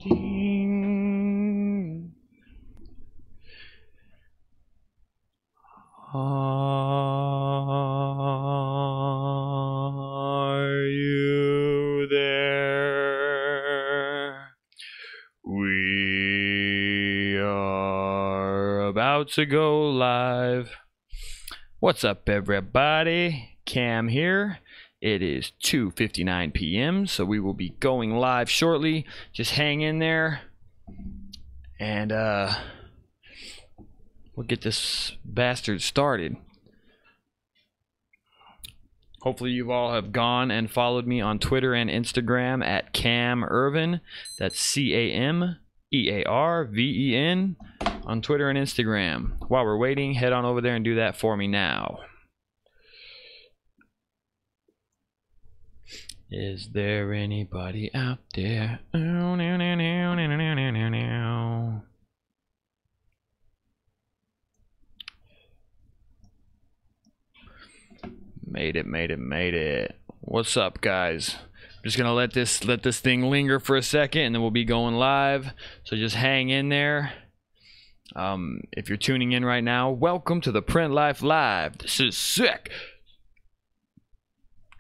Ding. Are you there? We are about to go live. What's up, everybody? Cam here. It is 2:59 p.m. so we will be going live shortly. Just hang in there and we'll get this bastard started. Hopefully you all have gone and followed me on Twitter and Instagram at Cam Earven. That's CAMEARVEN on Twitter and Instagram. While we're waiting, head on over there and do that for me now. Is there anybody out there? Made it. What's up, guys? I'm just gonna let this thing linger for a second and then we'll be going live. So just hang in there. If you're tuning in right now, welcome to the Print Life Live. This is sick.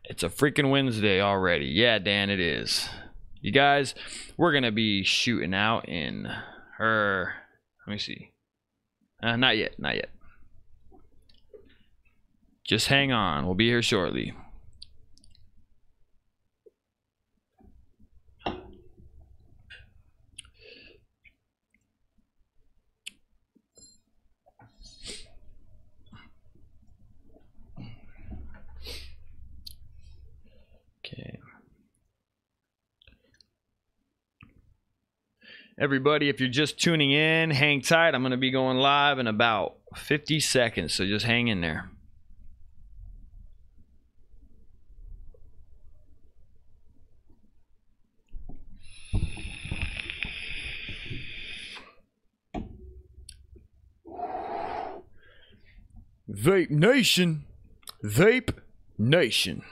It's a freaking Wednesday already. Yeah, Dan, it is. You guys, we're gonna be shooting out in let me see. Not yet. Just hang on. We'll be here shortly. Okay. Everybody, if you're just tuning in, hang tight. I'm going to be going live in about 50 seconds, so just hang in there. Vape Nation.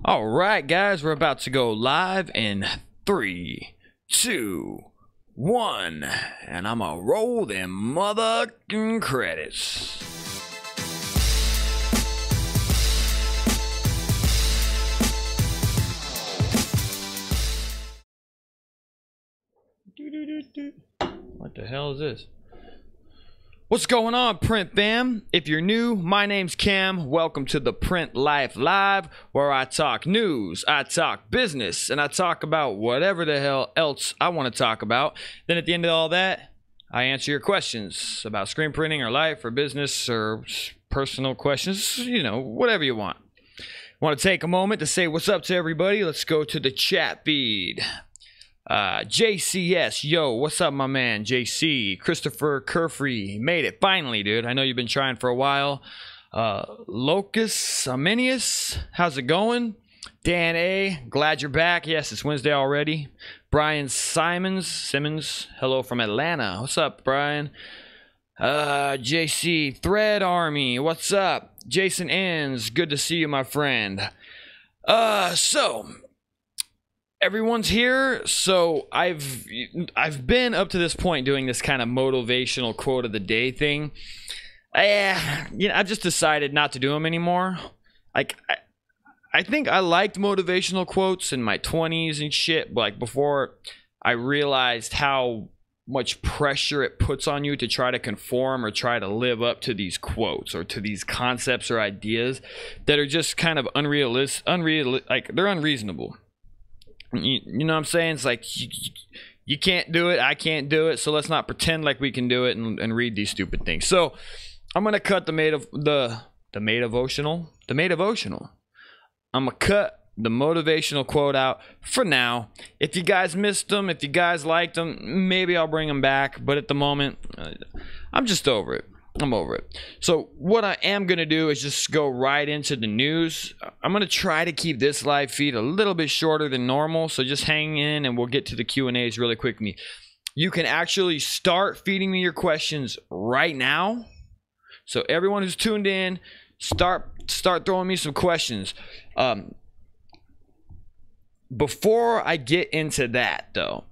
All right, guys, we're about to go live in 3, 2, 1, and I'm gonna roll them motherfucking credits. What the hell is this? What's going on, Print fam? If you're new, my name's Cam. Welcome to the Print Life Live, where I talk news, I talk business, and I talk about whatever the hell else I want to talk about. Then at the end of all that, I answer your questions about screen printing or life or business or personal questions, you know, whatever you want. Want to take a moment to say what's up to everybody? Let's go to the chat feed. JCS, yo, what's up, my man? JC, Christopher Kerfree, made it finally, dude. I know you've been trying for a while. Locus Aminius, how's it going? Dan A, glad you're back. Yes, it's Wednesday already. Brian Simmons, hello from Atlanta. What's up, Brian? JC, Thread Army, what's up? Jason Enns, good to see you, my friend. So everyone's here. So I've been up to this point doing this kind of motivational quote of the day thing. You know, I've just decided not to do them anymore. Like I think I liked motivational quotes in my 20s and shit, but like before I realized how much pressure it puts on you to try to conform or try to live up to these quotes or to these concepts or ideas that are just kind of unrealistic, like they're unreasonable. You know what I'm saying? It's like you can't do it, I can't do it, so let's not pretend like we can do it and read these stupid things. So I'm gonna cut the motivational. I'm gonna cut the motivational quote out for now. If you guys missed them, if you guys liked them, maybe I'll bring them back. But at the moment, I'm just over it. I'm over it. So what I am going to do is just go right into the news. I'm going to try to keep this live feed a little bit shorter than normal. So just hang in and we'll get to the Q&As really quickly. You can actually start feeding me your questions right now. So everyone who's tuned in, start throwing me some questions. Before I get into that, though,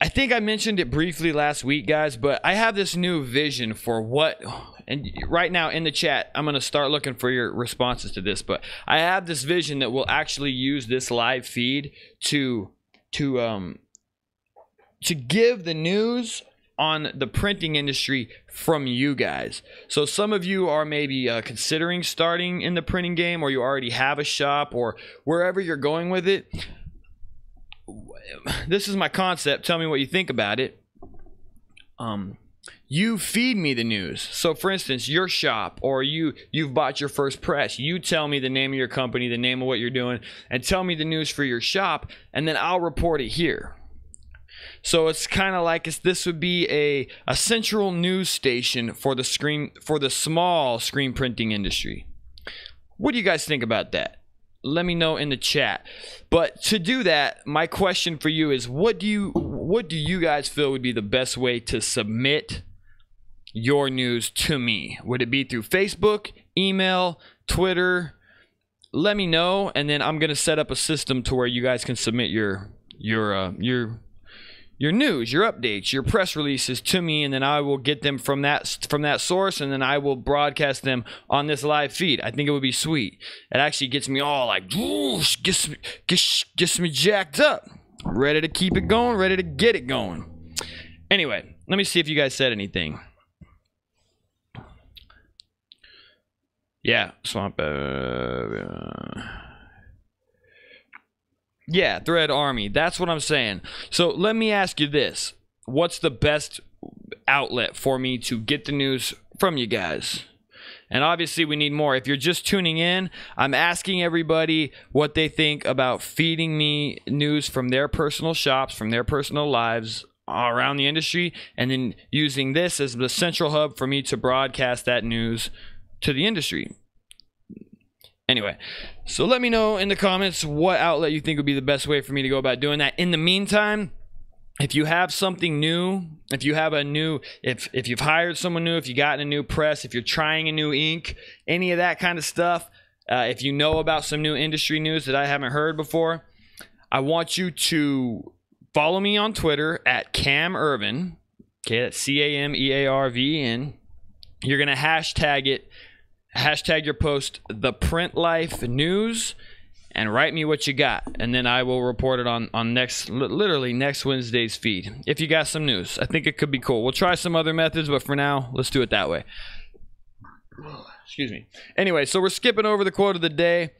I think I mentioned it briefly last week, guys, but I have this new vision for what, and right now in the chat, I'm going to start looking for your responses to this, but I have this vision that we'll actually use this live feed to give the news on the printing industry from you guys. So some of you are maybe considering starting in the printing game, or you already have a shop, or wherever you're going with it. This is my concept. Tell me what you think about it. You feed me the news. So for instance, your shop, or you've bought your first press. You tell me the name of your company, the name of what you're doing, and tell me the news for your shop, and then I'll report it here. So it's kind of like this would be a central news station for the small screen printing industry. What do you guys think about that? Let me know in the chat. But to do that, my question for you is, what do you guys feel would be the best way to submit your news to me? Would it be through Facebook, email, Twitter? Let me know, and then I'm gonna set up a system to where you guys can submit your news, your updates, your press releases to me, and then I will get them from that source, and then I will broadcast them on this live feed. I think it would be sweet. It actually gets me all like, gets me jacked up, ready to keep it going, ready to get it going. Anyway, let me see if you guys said anything. Yeah, Swamp. Yeah, Thread Army. That's what I'm saying. So let me ask you this. What's the best outlet for me to get the news from you guys? And obviously we need more. If you're just tuning in, I'm asking everybody what they think about feeding me news from their personal shops, from their personal lives around the industry, and then using this as the central hub for me to broadcast that news to the industry. Anyway, so let me know in the comments what outlet you think would be the best way for me to go about doing that. In the meantime, if you have something new, if you have a new, if you've hired someone new, if you got a new press, if you're trying a new ink, any of that kind of stuff, if you know about some new industry news that I haven't heard before, I want you to follow me on Twitter at Earven. Okay, that's CAMEARVEN. You're going to hashtag it. Hashtag your post, the Print Life News, and write me what you got, and then I will report it on literally next Wednesday's feed. If you got some news, I think it could be cool. We'll try some other methods, but for now, let's do it that way. Excuse me. Anyway, so we're skipping over the quote of the day,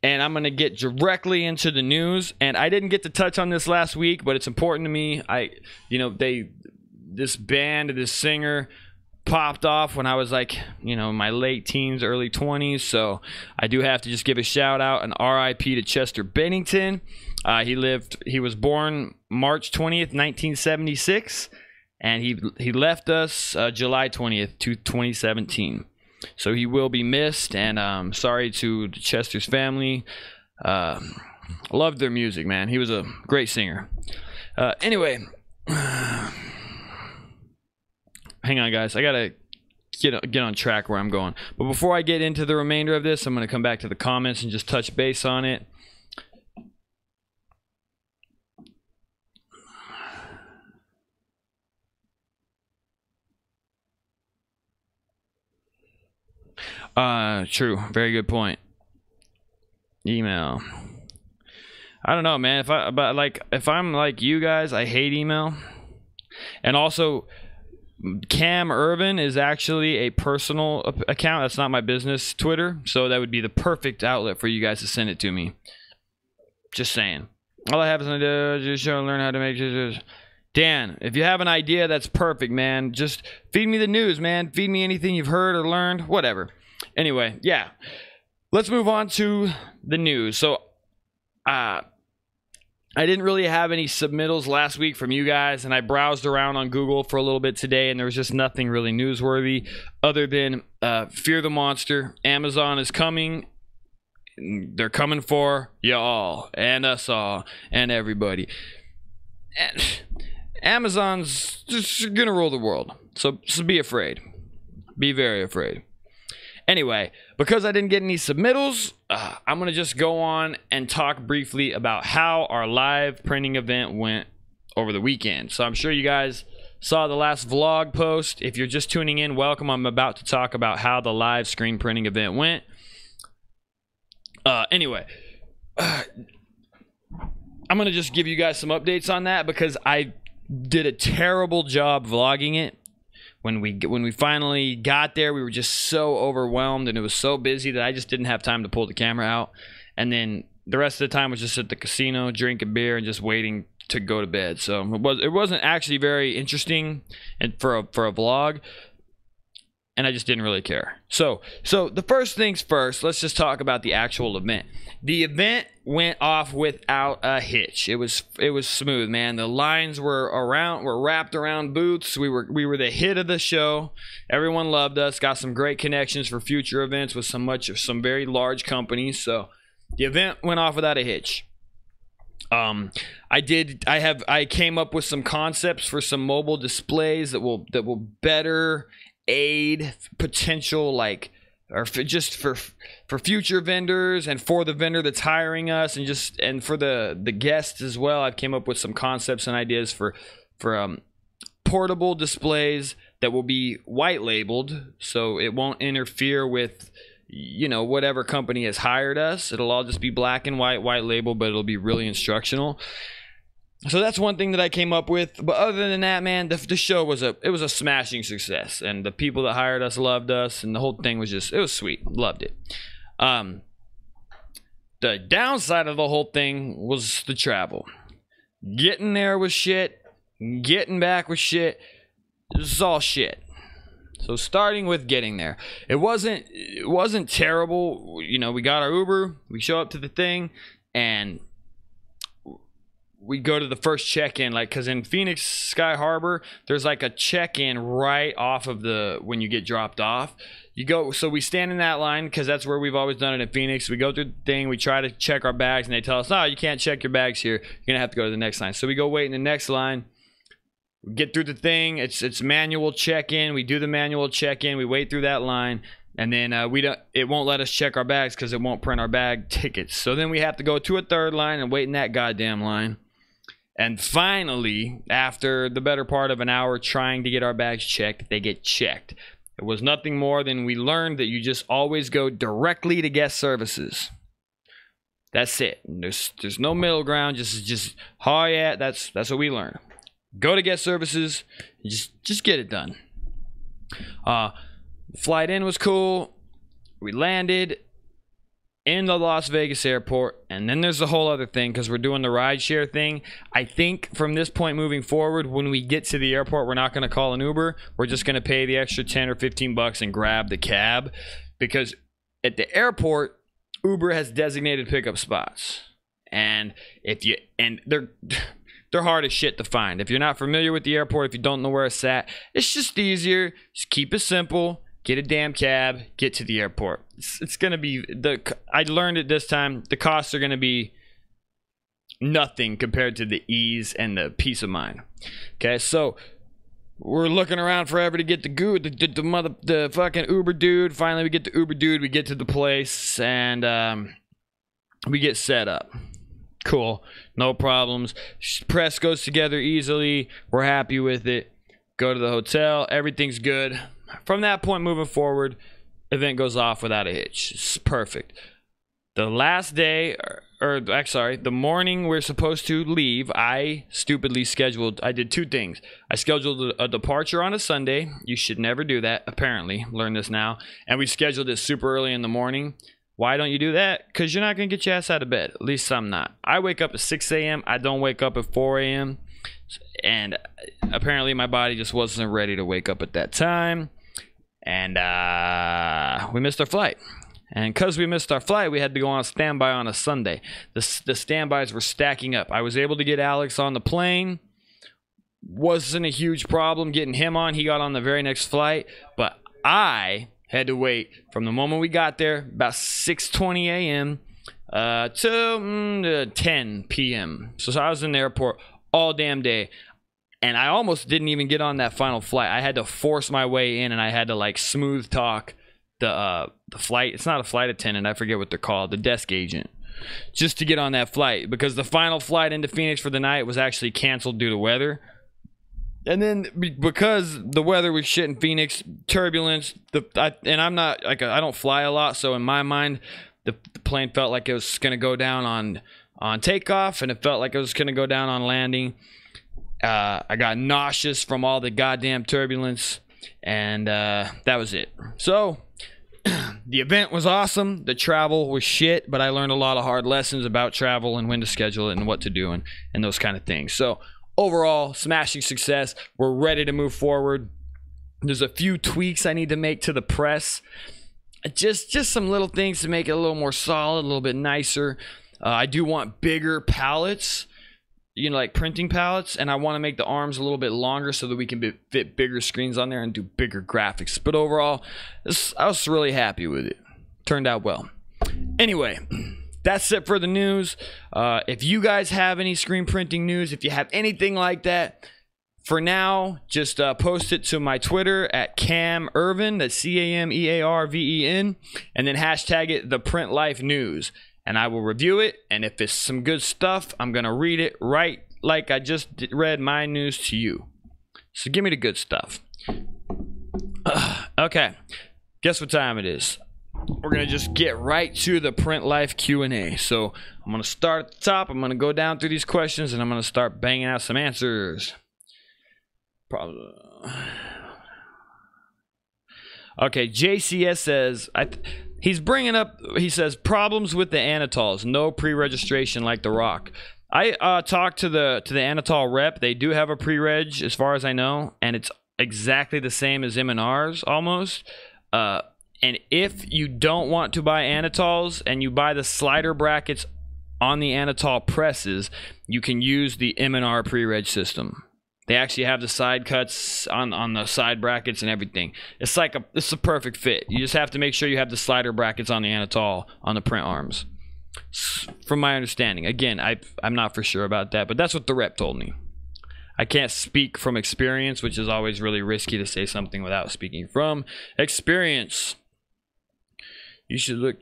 and I'm going to get directly into the news. And I didn't get to touch on this last week, but it's important to me. This band, this singer, popped off when I was like, my late teens, early 20s. So I do have to just give a shout out, an RIP to Chester Bennington. He was born March 20th, 1976, and he left us July 20th, 2017. So he will be missed, and sorry to Chester's family. Loved their music, man. He was a great singer. Anyway, hang on, guys. I gotta get on track where I'm going. But before I get into the remainder of this, I'm gonna come back to the comments and just touch base on it. True. Very good point. Email. I don't know, man. If I'm like you guys, I hate email. And also, Earven is actually a personal account. That's not my business Twitter, so that would be the perfect outlet for you guys to send it to me. Just saying. All I have is to just learn how to make this. Dan, if you have an idea, that's perfect, man. Just feed me the news, man. Feed me anything you've heard or learned, whatever. Anyway, yeah. let's move on to the news. So, I didn't really have any submittals last week from you guys, and I browsed around on Google for a little bit today, and there was just nothing really newsworthy other than Fear the Monster. Amazon is coming. They're coming for y'all and us all and everybody. And Amazon's just gonna rule the world. So be afraid. Be very afraid. Anyway, because I didn't get any submittals, I'm going to just go on and talk briefly about how our live printing event went over the weekend. So I'm sure you guys saw the last vlog post. If you're just tuning in, welcome. I'm about to talk about how the live screen printing event went. Anyway, I'm going to just give you guys some updates on that because I did a terrible job vlogging it. When we finally got there, we were just so overwhelmed and it was so busy that I just didn't have time to pull the camera out. And then the rest of the time was just at the casino, drinking beer and just waiting to go to bed. So it wasn't actually very interesting and for a vlog, and I just didn't really care. So the first things first, let's just talk about the actual event. The event went off without a hitch. It was smooth, man. The lines were wrapped around booths. We were the hit of the show. Everyone loved us. Got some great connections for future events with some very large companies. So the event went off without a hitch. I came up with some concepts for some mobile displays that will better aid potential just for future vendors and for the vendor that's hiring us and for the guests as well. I've came up with some concepts and ideas for portable displays that will be white labeled, so it won't interfere with whatever company has hired us. It'll all just be black and white label, but it'll be really instructional. So that's one thing that I came up with. But other than that, man, the show was a smashing success, and the people that hired us loved us, and the whole thing was it was sweet. Loved it. The downside of the whole thing was the travel. Getting there was shit. Getting back was shit. It was all shit. So starting with getting there, it wasn't terrible. We got our Uber. We show up to the thing, and we go to the first check-in, because in Phoenix Sky Harbor, there's a check-in right off of when you get dropped off. So we stand in that line because that's where we've always done it in Phoenix. We go through the thing, we try to check our bags, and they tell us, no, you can't check your bags here. You're gonna have to go to the next line. So we go wait in the next line. We get through the thing. It's manual check-in. We do the manual check-in. We wait through that line. And then it won't let us check our bags because it won't print our bag tickets. So then we have to go to a third line and wait in that goddamn line. And finally, after the better part of an hour trying to get our bags checked, they get checked. It was nothing more than we learned that you just always go directly to guest services. That's it. There's no middle ground. Just oh yeah, that's what we learned. Go to guest services. Just get it done. Flight in was cool. We landed in the Las Vegas airport, and then there's a whole other thing because we're doing the rideshare thing. I think from this point moving forward, when we get to the airport, we're not going to call an Uber. We're just going to pay the extra 10 or 15 bucks and grab the cab, because at the airport, Uber has designated pickup spots, and they're hard as shit to find. If you're not familiar with the airport, if you don't know where it's at, it's just easier. Just keep it simple. Get a damn cab, get to the airport. It's going to be, I learned it this time, the costs are going to be nothing compared to the ease and the peace of mind. Okay, so we're looking around forever to get the fucking Uber dude. Finally, we get the Uber dude, we get to the place, and we get set up. Cool, no problems. Press goes together easily. We're happy with it. Go to the hotel, everything's good. From that point moving forward, event goes off without a hitch. It's perfect. The last day, the morning we're supposed to leave, I did two things. I scheduled a departure on a Sunday. You should never do that, apparently. Learn this now. And we scheduled it super early in the morning. Why don't you do that? Because you're not going to get your ass out of bed. At least I'm not. I wake up at 6 a.m. I don't wake up at 4 a.m. And apparently my body just wasn't ready to wake up at that time. And we missed our flight. And because we missed our flight, we had to go on standby on a Sunday. The standbys were stacking up. I was able to get Alex on the plane. Wasn't a huge problem getting him on. He got on the very next flight. But I had to wait from the moment we got there, about 6:20 a.m., to 10 p.m. So I was in the airport all damn day. And I almost didn't even get on that final flight. I had to force my way in, and I had to like smooth talk the flight. It's not a flight attendant. I forget what they're called. The desk agent. Just to get on that flight, because the final flight into Phoenix for the night was actually canceled due to weather. And then because the weather was shit in Phoenix, turbulence. And I'm not like I don't fly a lot, so in my mind, the plane felt like it was gonna go down on takeoff, and it felt like it was gonna go down on landing. I got nauseous from all the goddamn turbulence, and that was it. So the event was awesome. The travel was shit, but I learned a lot of hard lessons about travel and when to schedule it and what to do and those kind of things. So overall, smashing success. We're ready to move forward. There's a few tweaks I need to make to the press. Just some little things to make it a little more solid, a little bit nicer. I do want bigger palettes, you know, like printing palettes, and I want to make the arms a little bit longer so that we can fit bigger screens on there and do bigger graphics. But overall, I was really happy with it. Turned out well. Anyway, that's it for the news. If you guys have any screen printing news, if you have anything like that, for now, just post it to my Twitter at Earven, that's CAMEARVEN, and then hashtag it the Print Life News. And I will review it, and if it's some good stuff, I'm going to read it right like I just read my news to you. So give me the good stuff. Okay, guess what time it is? We're going to just get right to the Print Life Q&A. So I'm going to start at the top. I'm going to go down through these questions, and I'm going to start banging out some answers. Probably. Okay, JCS says... He's bringing up, he says, problems with the Anatols. No pre-registration like the Rock. I talked to the Anatol rep. They do have a pre-reg, as far as I know, and it's exactly the same as M&Rs, almost. And if you don't want to buy Anatols and you buy the slider brackets on the Anatol presses, you can use the M&R pre-reg system. They actually have the side cuts on the side brackets and everything. It's a perfect fit. You just have to make sure you have the slider brackets on the Anatol on the print arms. From my understanding. Again, I'm not for sure about that, but that's what the rep told me. I can't speak from experience, which is always really risky to say something without speaking from experience. You should look...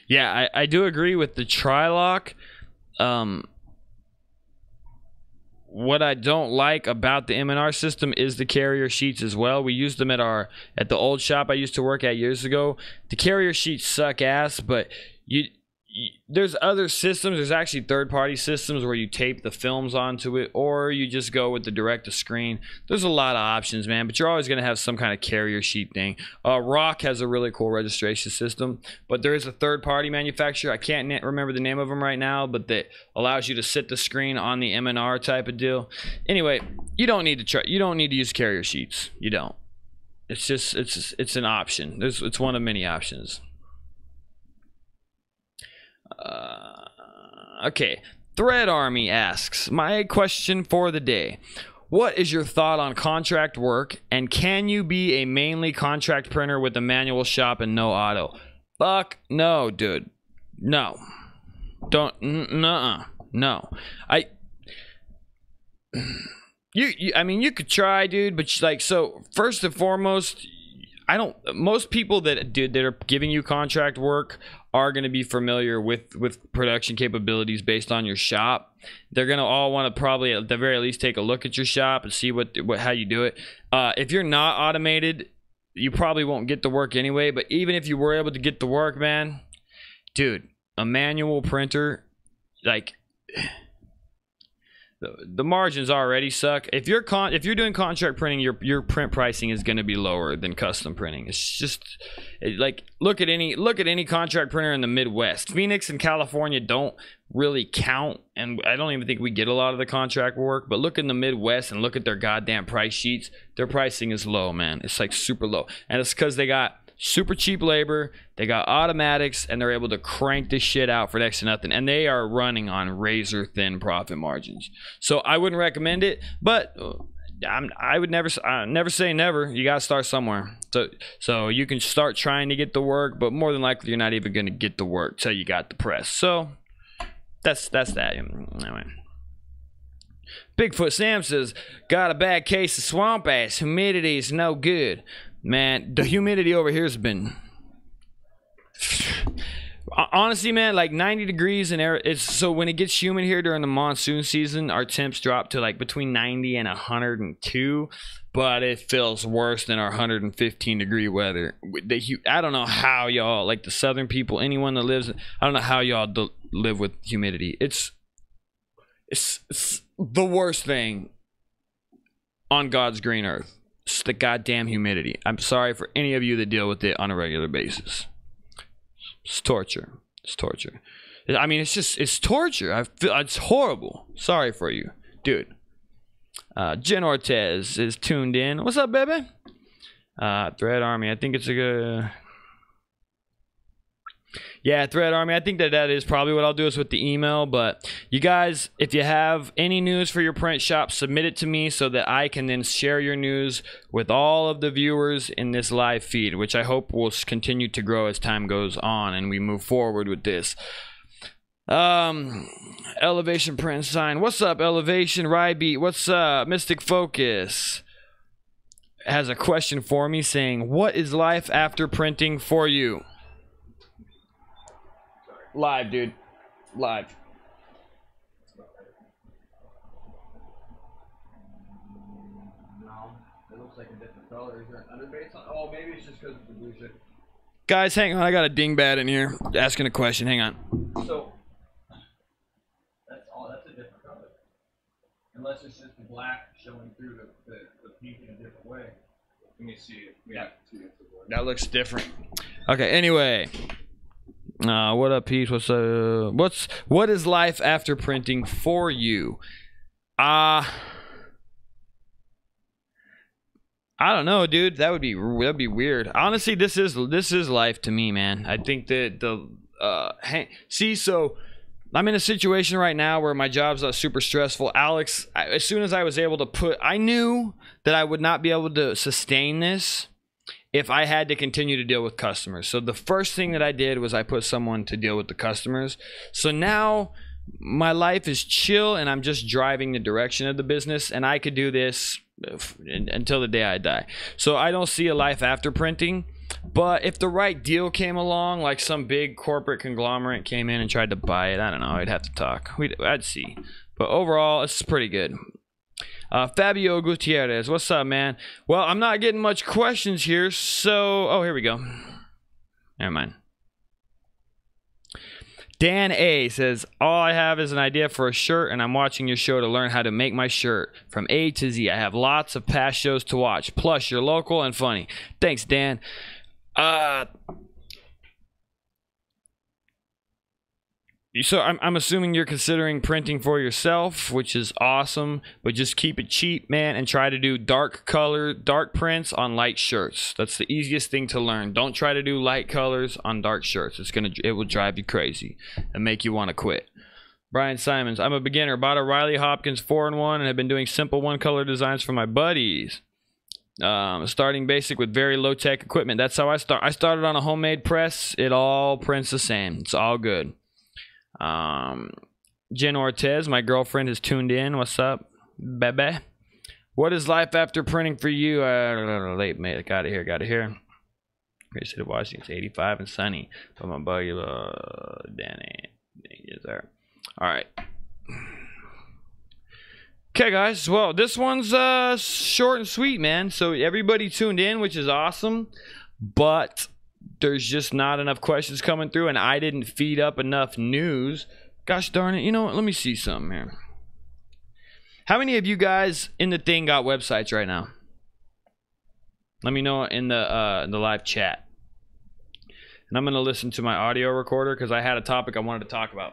Yeah, I do agree with the Trilock. What I don't like about the M&R system is the carrier sheets as well. We used them at the old shop I used to work at years ago. The carrier sheets suck ass, but there's other systems. There's actually third-party systems where you tape the films onto it, or you just go with the direct-to-screen. There's a lot of options, man, but you're always going to have some kind of carrier sheet thing. Rock has a really cool registration system, but there is a third-party manufacturer. I can't remember the name of them right now, but that allows you to sit the screen on the M&R type of deal. Anyway, you don't need to use carrier sheets. You don't. It's just it's an option. It's one of many options. Okay, Thread Army asks, my question for the day: what is your thought on contract work, and can you be a mainly contract printer with a manual shop and no auto? Fuck no, dude. No. Don't. No. I mean, you could try, dude, but so first and foremost, most people that are giving you contract work are going to be familiar with production capabilities based on your shop. They're going to all want to probably at the very least take a look at your shop and see how you do it. If you're not automated, you probably won't get the work anyway, but even if you were able to get the work, man, dude, a manual printer, the margins already suck. If you're doing contract printing, your print pricing is going to be lower than custom printing. It's just like look at any contract printer in the Midwest. Phoenix and California don't really count, and I don't even think we get a lot of the contract work. But look in the Midwest and look at their goddamn price sheets. Their pricing is low, man. It's like super low, and it's because they got super cheap labor, they got automatics, and they're able to crank this shit out for next to nothing, and they are running on razor thin profit margins. So I wouldn't recommend it, but I would never say never. You gotta start somewhere. So you can start trying to get the work, but more than likely you're not even gonna get the work till you got the press. So that's that. Anyway. Bigfoot Sam says, got a bad case of swamp ass. Humidity is no good. Man, the humidity over here has been, honestly, man, like 90 degrees in air. So when it gets humid here during the monsoon season, our temps drop to like between 90 and 102, but it feels worse than our 115 degree weather. I don't know how y'all, like the southern people, anyone that lives, I don't know how y'all live with humidity. It's the worst thing on God's green earth. It's the goddamn humidity. I'm sorry for any of you that deal with it on a regular basis. It's torture. It's torture. I mean, it's torture. I feel it's horrible. Sorry for you, dude. Jen Ortez is tuned in. What's up, baby? Thread Army. I think it's a good. Yeah, Thread Army. I think that is probably what I'll do is with the email. But you guys, if you have any news for your print shop, submit it to me so that I can then share your news with all of the viewers in this live feed, which I hope will continue to grow as time goes on and we move forward with this. Elevation Print Sign. What's up, Elevation? Rybeat. What's up? Mystic Focus has a question for me saying, what is life after printing for you? Live, dude. Live. No, it looks like a different color. Is there an underbase on? Oh, maybe it's just because of the blue shit. Guys, hang on. I got a dingbat in here asking a question. Hang on. So, that's a different color. Unless it's just the black showing through the pink in a different way. Let me see it. Yeah. That looks different. Okay, anyway. What up, Pete? What is life after printing for you? I don't know, dude. That'd be weird. Honestly, this is life to me, man. I think that so I'm in a situation right now where my job's not super stressful. Alex, as soon as I was able to I knew that I would not be able to sustain this if I had to continue to deal with customers. So the first thing that I did was I put someone to deal with the customers. So now my life is chill and I'm just driving the direction of the business, and I could do this until the day I die. So I don't see a life after printing, but if the right deal came along, like some big corporate conglomerate came in and tried to buy it, I don't know, I'd have to talk. I'd see. But overall, it's pretty good. Fabio Gutierrez, what's up, man? Well, I'm not getting much questions here, so... Oh, here we go. Never mind. Dan A says, all I have is an idea for a shirt, and I'm watching your show to learn how to make my shirt from A to Z. I have lots of past shows to watch. Plus, you're local and funny. Thanks, Dan. So I'm assuming you're considering printing for yourself, which is awesome, but just keep it cheap, man, and try to do dark prints on light shirts. That's the easiest thing to learn. Don't try to do light colors on dark shirts. It will drive you crazy and make you want to quit. Brian Simons, I'm a beginner. Bought a Riley Hopkins 4-in-1 and have been doing simple one-color designs for my buddies. Starting basic with very low-tech equipment. That's how I start. I started on a homemade press. It all prints the same. It's all good. Jen Ortez, my girlfriend, is tuned in. What's up, bebe? What is life after printing for you? Late, mate. Got it here. Great City of Washington. It's 85 and sunny. But my buddy, Danny, is there. All right. Okay, guys. Well, this one's short and sweet, man. So everybody tuned in, which is awesome. But there's just not enough questions coming through, and I didn't feed up enough news. Gosh darn it. You know what? Let me see something here. How many of you guys in the thing got websites right now? Let me know in the live chat. And I'm gonna listen to my audio recorder because I had a topic I wanted to talk about.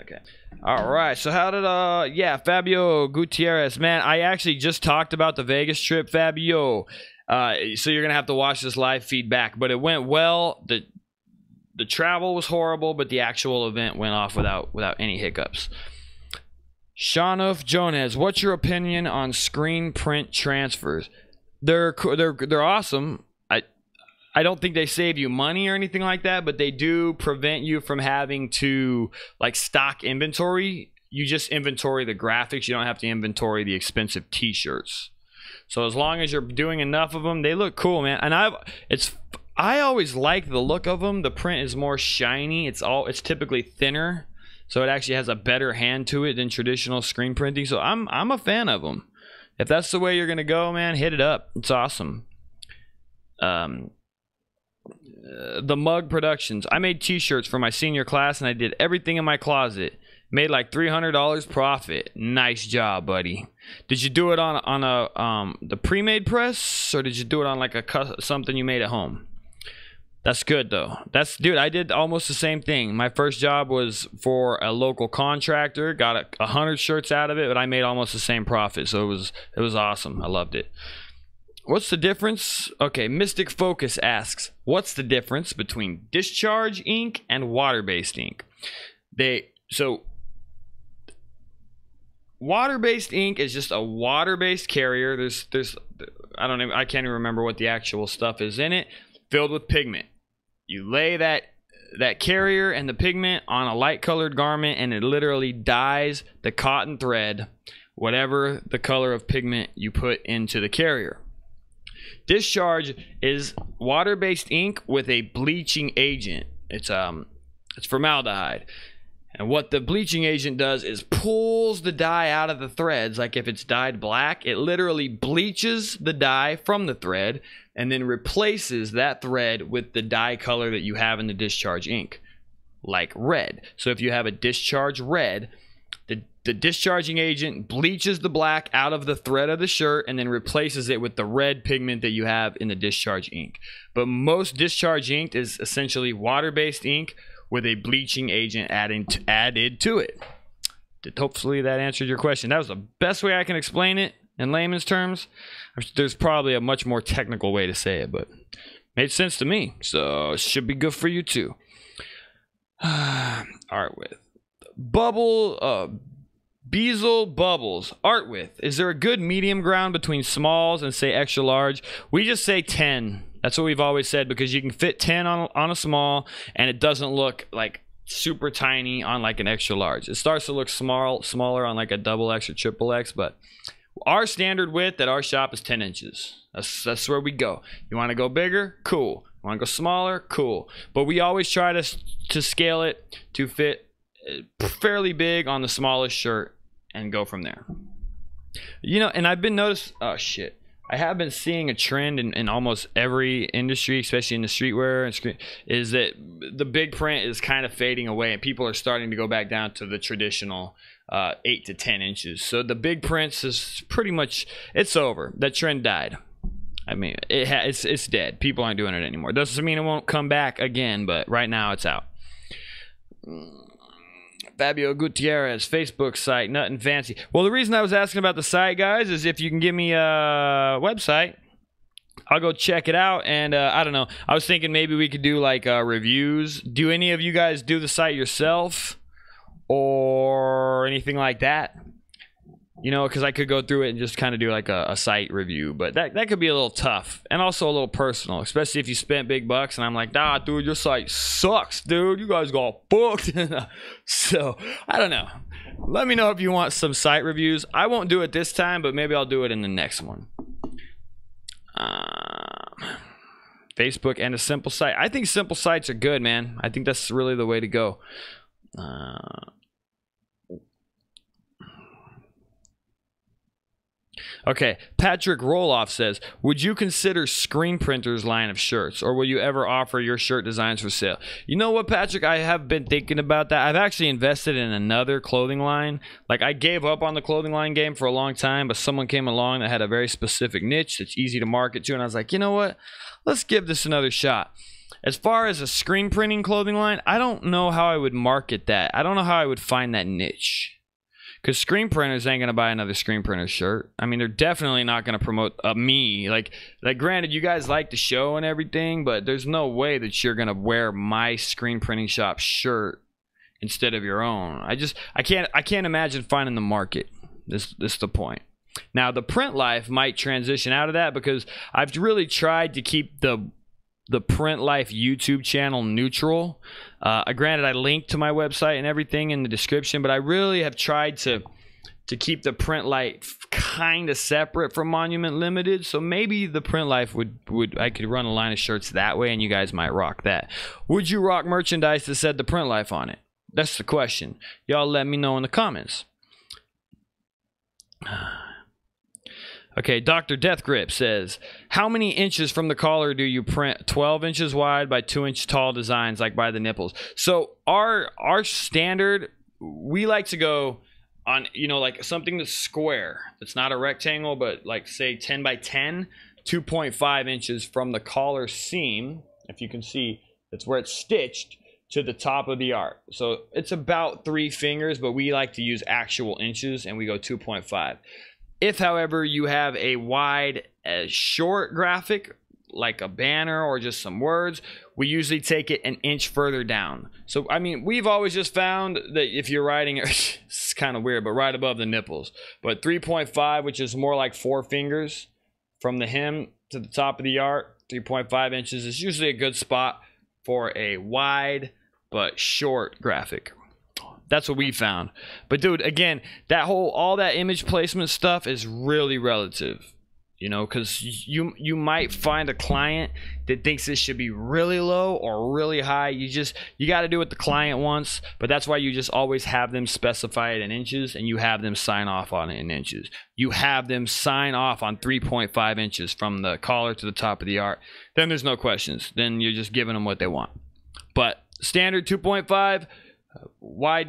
Okay. All right. So how did yeah, Fabio Gutierrez, man, I actually just talked about the Vegas trip, Fabio. So you're gonna have to watch this live feedback, but it went well. The travel was horrible, but the actual event went off without any hiccups. Shaunuf Jones, what's your opinion on screen print transfers? They're awesome. I don't think they save you money or anything like that, but they do prevent you from having to like stock inventory. You just inventory the graphics. You don't have to inventory the expensive t-shirts. So as long as you're doing enough of them, they look cool, man. And I always like the look of them. The print is more shiny. It's typically thinner, so it actually has a better hand to it than traditional screen printing. So I'm a fan of them. If that's the way you're gonna go, man, hit it up. It's awesome. The Mug Productions. I made t-shirts for my senior class and I did everything in my closet. Made like $300 profit. Nice job, buddy. Did you do it on the pre-made press, or did you do it on like something you made at home? That's good though. Dude, I did almost the same thing. My first job was for a local contractor. Got 100 shirts out of it, but I made almost the same profit. So it was awesome. I loved it. What's the difference? Okay, Mystic Focus asks, what's the difference between discharge ink and water-based ink? Water-based ink is just a water-based carrier. I can't even remember what the actual stuff is in it, filled with pigment. You lay that carrier and the pigment on a light-colored garment, and it literally dyes the cotton thread, whatever the color of pigment you put into the carrier. Discharge is water-based ink with a bleaching agent. It's formaldehyde. And what the bleaching agent does is pulls the dye out of the threads. Like if it's dyed black, it literally bleaches the dye from the thread and then replaces that thread with the dye color that you have in the discharge ink, like red. So if you have a discharge red, the discharging agent bleaches the black out of the thread of the shirt and then replaces it with the red pigment that you have in the discharge ink. But most discharge ink is essentially water-based ink with a bleaching agent added to it. Hopefully that answered your question. That was the best way I can explain it in layman's terms. There's probably a much more technical way to say it, but made sense to me, so it should be good for you too. Art with Bezel Bubbles. Art with. Is there a good medium ground between smalls and say extra large? We just say 10. That's what we've always said, because you can fit 10 on a small and it doesn't look like super tiny on like an extra large. It starts to look smaller on like a double X or triple X, but our standard width at our shop is 10 inches. That's where we go. You want to go bigger? Cool. You want to go smaller? Cool. But we always try to scale it to fit fairly big on the smallest shirt and go from there. You know, and I've been I have been seeing a trend in almost every industry, especially in the streetwear and is that the big print is kind of fading away and people are starting to go back down to the traditional 8 to 10 inches. So the big prints is pretty much, it's over. That trend died. I mean, it's dead. People aren't doing it anymore. Doesn't mean it won't come back again, but right now it's out. Fabio Gutierrez, Facebook site, nothing fancy. Well, the reason I was asking about the site, guys, is if you can give me a website, I'll go check it out. And I don't know. I was thinking maybe we could do like reviews. Do any of you guys do the site yourself or anything like that? You know, because I could go through it and just kind of do like a site review, but that could be a little tough and also a little personal, especially if you spent big bucks and I'm like, nah, dude, your site sucks, dude. You guys got booked. So I don't know. Let me know if you want some site reviews. I won't do it this time, but maybe I'll do it in the next one. Facebook and a simple site. I think simple sites are good, man. I think that's really the way to go. Okay, Patrick Roloff says, would you consider Screen Printer's line of shirts, or will you ever offer your shirt designs for sale? You know what, Patrick? I have been thinking about that. I've actually invested in another clothing line. Like, I gave up on the clothing line game for a long time, but someone came along that had a very specific niche that's easy to market to, and I was like, you know what? Let's give this another shot. As far as a screen printing clothing line, I don't know how I would market that. I don't know how I would find that niche. Because screen printers ain't going to buy another screen printer shirt. I mean, they're definitely not going to promote me. Like, granted, you guys like the show and everything, but there's no way that you're going to wear my screen printing shop shirt instead of your own. I can't imagine finding the market. This is the point. Now, the print life might transition out of that because I've really tried to keep the Print Life YouTube channel neutral. Granted, I linked to my website and everything in the description, but I really have tried to keep the Print Life kind of separate from Monument Limited. So maybe the Print Life I could run a line of shirts that way, and you guys might rock that. Would you rock merchandise that said the Print Life on it? That's the question. Y'all let me know in the comments. Okay, Dr. Deathgrip says, how many inches from the collar do you print? 12 inches wide by 2 inch tall designs, like by the nipples. So our standard, we like to go on, you know, like something that's square. It's not a rectangle, but like say 10 by 10, 2.5 inches from the collar seam. If you can see, that's where it's stitched to the top of the art. So it's about 3 fingers, but we like to use actual inches, and we go 2.5. If, however, you have a wide, short graphic, like a banner or just some words, we usually take it an inch further down. So, I mean, we've always just found that if you're writing, it's kind of weird, but right above the nipples. But 3.5, which is more like 4 fingers from the hem to the top of the art, 3.5 inches is usually a good spot for a wide but short graphic. That's what we found. But dude, again, all that image placement stuff is really relative, you know, because you might find a client that thinks this should be really low or really high. You got to do what the client wants, but that's why you just always have them specify it in inches, and you have them sign off on it in inches. You have them sign off on 3.5 inches from the collar to the top of the art. Then there's no questions. Then you're just giving them what they want. But standard 2.5. Wide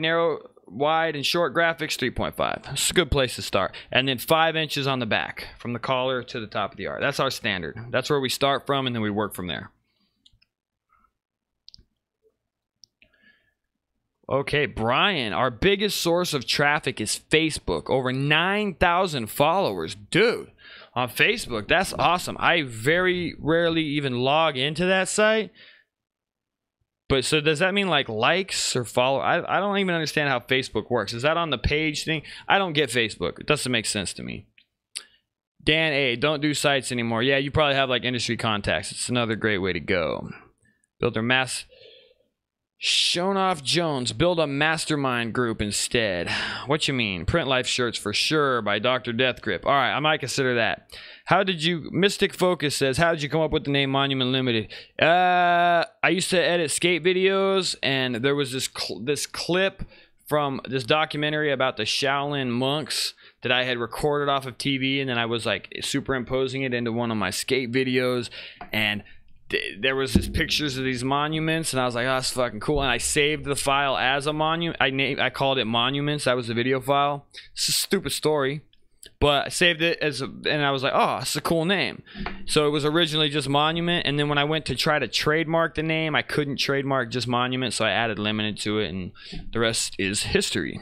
and short graphics, 3.5. It's a good place to start. And then 5 inches on the back from the collar to the top of the art. That's our standard. That's where we start from, and then we work from there. Okay, Brian, our biggest source of traffic is Facebook. Over 9,000 followers. Dude, on Facebook, that's awesome. I very rarely even log into that site. But so does that mean like likes or follow? I don't even understand how Facebook works. Is that on the page thing? I don't get Facebook. It doesn't make sense to me. Dan A, don't do sites anymore. Yeah, you probably have like industry contacts. It's another great way to go. Builder mass. Shonoff Jones, build a mastermind group instead. What you mean? Print Life shirts for sure by Dr. Deathgrip. All right, I might consider that. How did you... Mystic Focus says, how did you come up with the name Monument Limited? I used to edit skate videos, and there was this clip from this documentary about the Shaolin monks that I had recorded off of TV, and then I was like superimposing it into one of my skate videos, and there was this pictures of these monuments, and I was like, oh, that's fucking cool. And I saved the file as a monument. I called it Monuments. That was the video file. It's a stupid story, but I saved it and I was like, oh, it's a cool name. So it was originally just Monument, and then when I went to try to trademark the name, I couldn't trademark just Monument, so I added Limited to it, and the rest is history.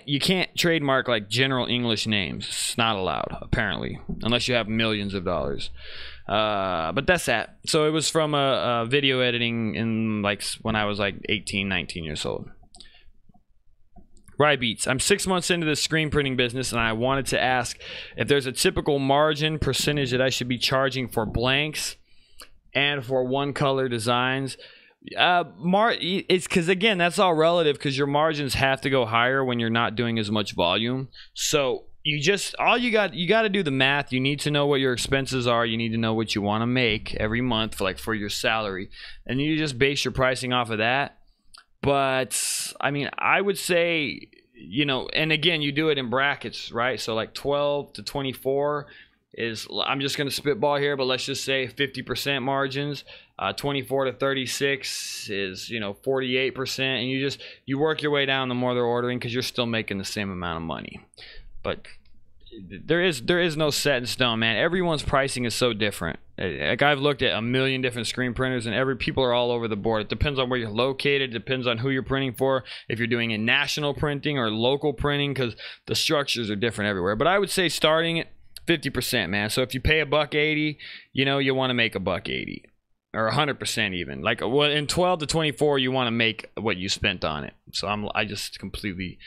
You can't trademark like general English names. It's not allowed, apparently, unless you have millions of dollars. But that's that. So it was from a video editing in like when I was like 18, 19 years old. Rybeats, I'm 6 months into the screen printing business, and I wanted to ask if there's a typical margin percentage that I should be charging for blanks and for one color designs. It's because, again, that's all relative, because your margins have to go higher when you're not doing as much volume. So you got to do the math. You need to know what your expenses are. You need to know what you want to make every month for your salary, and you just base your pricing off of that. But I mean, I would say you know, and again, you do it in brackets, right? So like 12 to 24 is, I'm just going to spitball here, but let's just say 50% margins. 24 to 36 is, you know, 48%, and you work your way down the more they're ordering, because you're still making the same amount of money. But there is no set in stone, man. Everyone's pricing is so different. Like, I've looked at a million different screen printers, and people are all over the board. It depends on where you're located, it depends on who you're printing for, if you're doing a national printing or local printing, because the structures are different everywhere. But I would say starting at 50%, man. So if you pay $1.80, you know, you want to make $1.80, or 100% even. Like, well, in 12 to 24, you want to make what you spent on it. So I just completely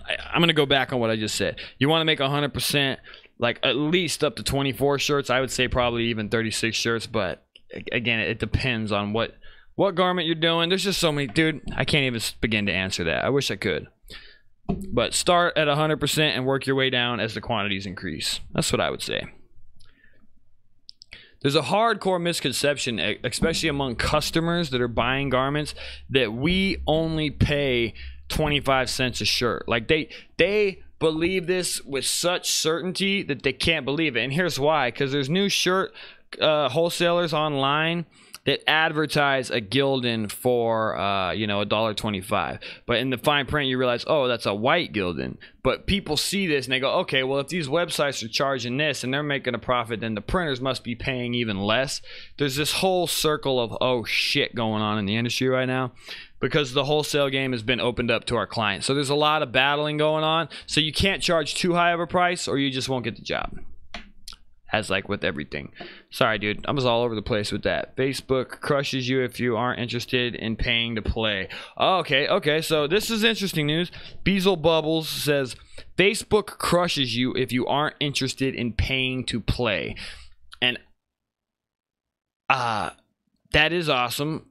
I'm going to go back on what I just said. You want to make 100%, like at least up to 24 shirts. I would say probably even 36 shirts. But again, it depends on what garment you're doing. There's just so many, dude. I can't even begin to answer that. I wish I could. But start at 100% and work your way down as the quantities increase. That's what I would say. There's a hardcore misconception, especially among customers that are buying garments, that we only pay 25 cents a shirt. Like, they believe this with such certainty that they can't believe it. And here's why: because there's new shirt wholesalers online that advertise a Gildan for you know, $1.25, but in the fine print you realize, oh, that's a white Gildan. But people see this and they go, okay, well, if these websites are charging this and they're making a profit, then the printers must be paying even less. There's this whole circle of oh shit going on in the industry right now, because the wholesale game has been opened up to our clients. So there's a lot of battling going on. So you can't charge too high of a price or you just won't get the job. As like with everything. Sorry, dude. I was all over the place with that. Facebook crushes you if you aren't interested in paying to play. Okay. So this is interesting news. Beazle Bubbles says, Facebook crushes you if you aren't interested in paying to play. And that is awesome.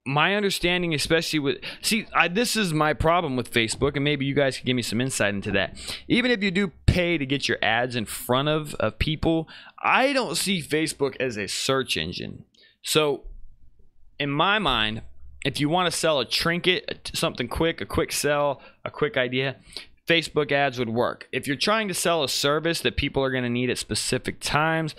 My understanding, especially with, this is my problem with Facebook, and maybe you guys can give me some insight into that. Even if you do pay to get your ads in front of people, I don't see Facebook as a search engine. So in my mind, if you want to sell a trinket, something quick, a quick sell, a quick idea, Facebook ads would work. If you're trying to sell a service that people are going to need at specific times,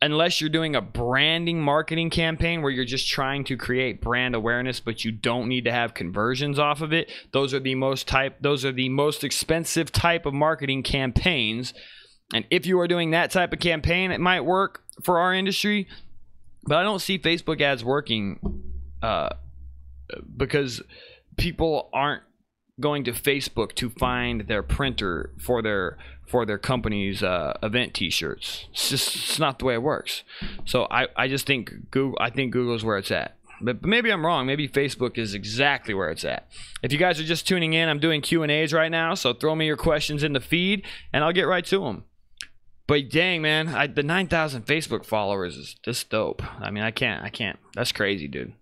unless you're doing a branding marketing campaign where you're just trying to create brand awareness, but you don't need to have conversions off of it, those are the most expensive type of marketing campaigns. And if you are doing that type of campaign, it might work for our industry. But I don't see Facebook ads working because people aren't going to Facebook to find their printer for their company's event t-shirts. It's not the way it works. So I just think Google's where it's at. But maybe I'm wrong. Maybe Facebook is exactly where it's at. If you guys are just tuning in, I'm doing Q&As right now, so throw me your questions in the feed and I'll get right to them. But dang, man, the 9,000 Facebook followers is just dope. I mean, I can't. That's crazy, dude.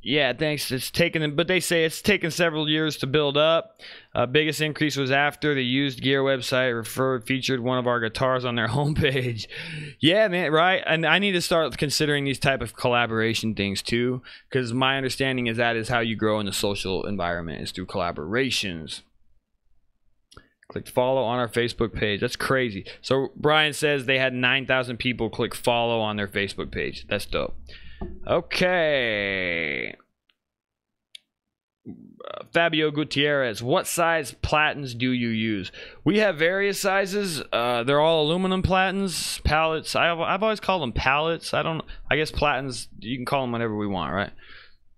Yeah, thanks. But they say it's taken several years to build up. Biggest increase was after the used gear website featured one of our guitars on their homepage. Yeah, man, right? And I need to start considering these type of collaboration things too, because my understanding is that is how you grow in the social environment, is through collaborations. Click follow on our Facebook page. That's crazy. So Brian says they had 9,000 people click follow on their Facebook page. That's dope. Okay. Fabio Gutierrez, what size Platens do you use? We have various sizes. They're all aluminum Platens, pallets. I've always called them pallets. I guess Platens, you can call them whatever we want, right?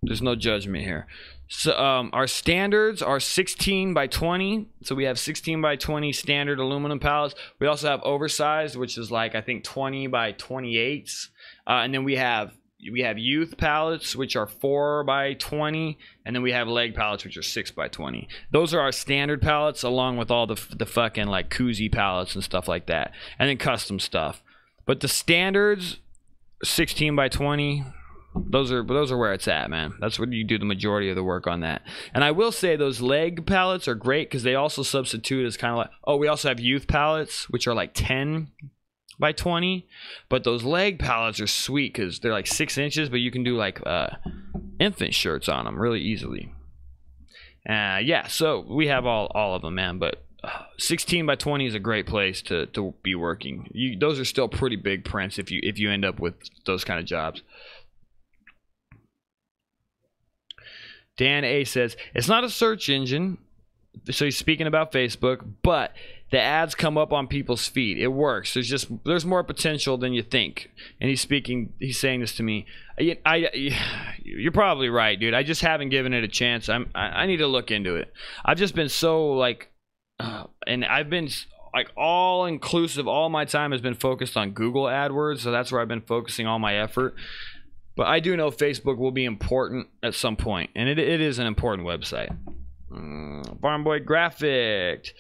There's no judgment here. So our standards are 16 by 20. So we have 16 by 20 standard aluminum pallets. We also have oversized, which is like I think 20 by 28s. And then we have youth pallets, which are 4 by 20, and then we have leg pallets, which are 6 by 20. Those are our standard pallets, along with all the fucking like koozie pallets and stuff like that, and then custom stuff. But the standards, 16 by 20, those are where it's at, man. That's where you do the majority of the work on that. And I will say those leg pallets are great because they also substitute as kind of like, oh, we also have youth pallets, which are like 10 by 20, but those leg pallets are sweet because they're like 6 inches, but you can do like infant shirts on them really easily. Yeah, so we have all of them, man. But 16 by 20 is a great place to be working. Those are still pretty big prints if you end up with those kind of jobs. Dan A says, it's not a search engine, so he's speaking about Facebook, but the ads come up on people's feed. It works. There's more potential than you think. And he's saying this to me. You're probably right, dude. I just haven't given it a chance. I need to look into it. I've just been so like, and I've been like all inclusive. All my time has been focused on Google AdWords, so that's where I've been focusing all my effort. But I do know Facebook will be important at some point, and it is an important website. Farmboy Graphic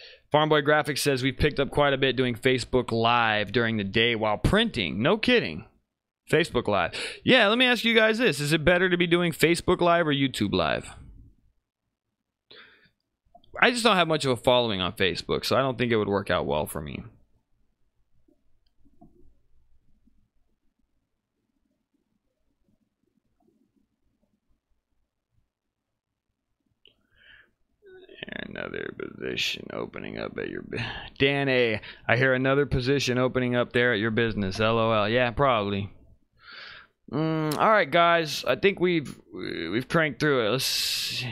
says we've picked up quite a bit doing Facebook Live during the day while printing. No kidding. Facebook Live. Yeah, let me ask you guys this. Is it better to be doing Facebook Live or YouTube Live? I just don't have much of a following on Facebook, so I don't think it would work out well for me. Another position opening up at your... Dan A, I hear another position opening up there at your business. LOL. Yeah, probably. All right, guys. I think we've cranked through it. Is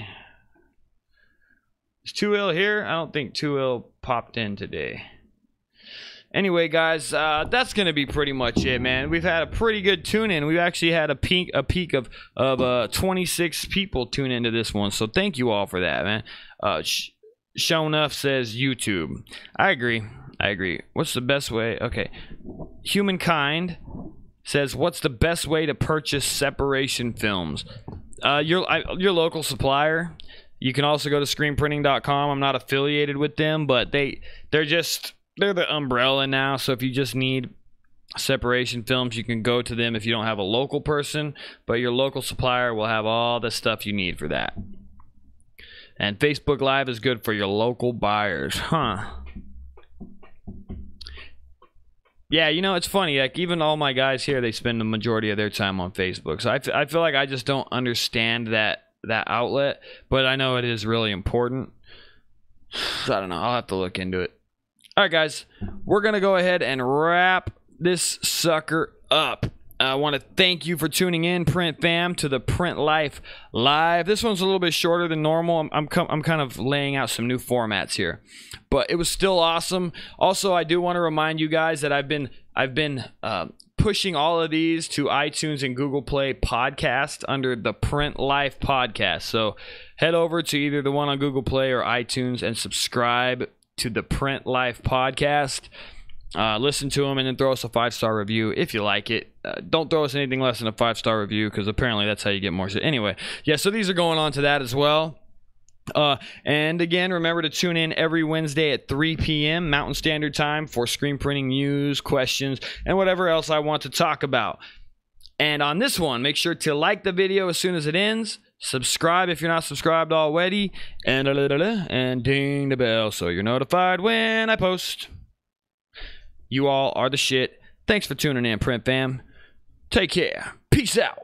2L here? I don't think 2L popped in today. Anyway, guys, that's going to be pretty much it, man. We've had a pretty good tune-in. We've actually had a peak of 26 people tune into this one. So thank you all for that, man. Shonuff says YouTube. I agree. What's the best way? Okay. Humankind says, what's the best way to purchase separation films? Your local supplier. You can also go to screenprinting.com. I'm not affiliated with them, but they're the umbrella now. So if you just need separation films, you can go to them if you don't have a local person, but your local supplier will have all the stuff you need for that. And Facebook Live is good for your local buyers. Yeah, you know, it's funny. Like, even all my guys here, they spend the majority of their time on Facebook. So I feel like I just don't understand that outlet, but I know it is really important. So I don't know. I'll have to look into it. All right, guys. We're going to go ahead and wrap this sucker up. I want to thank you for tuning in, Print Fam, to the Print Life Live. This one's a little bit shorter than normal. I'm kind of laying out some new formats here, but it was still awesome. Also, I do want to remind you guys that I've been pushing all of these to iTunes and Google Play podcast under the Print Life podcast. So head over to either the one on Google Play or iTunes and subscribe to the Print Life podcast. Listen to them and then throw us a 5-star review if you like it. Don't throw us anything less than a 5-star review, because apparently that's how you get more shit. Anyway, yeah, so these are going on to that as well. And again, remember to tune in every Wednesday at 3 p.m. Mountain Standard Time for screen printing news, questions, and whatever else I want to talk about. And on this one, make sure to like the video as soon as it ends. Subscribe if you're not subscribed already. And ding the bell so you're notified when I post. You all are the shit. Thanks for tuning in, Print Fam. Take care. Peace out.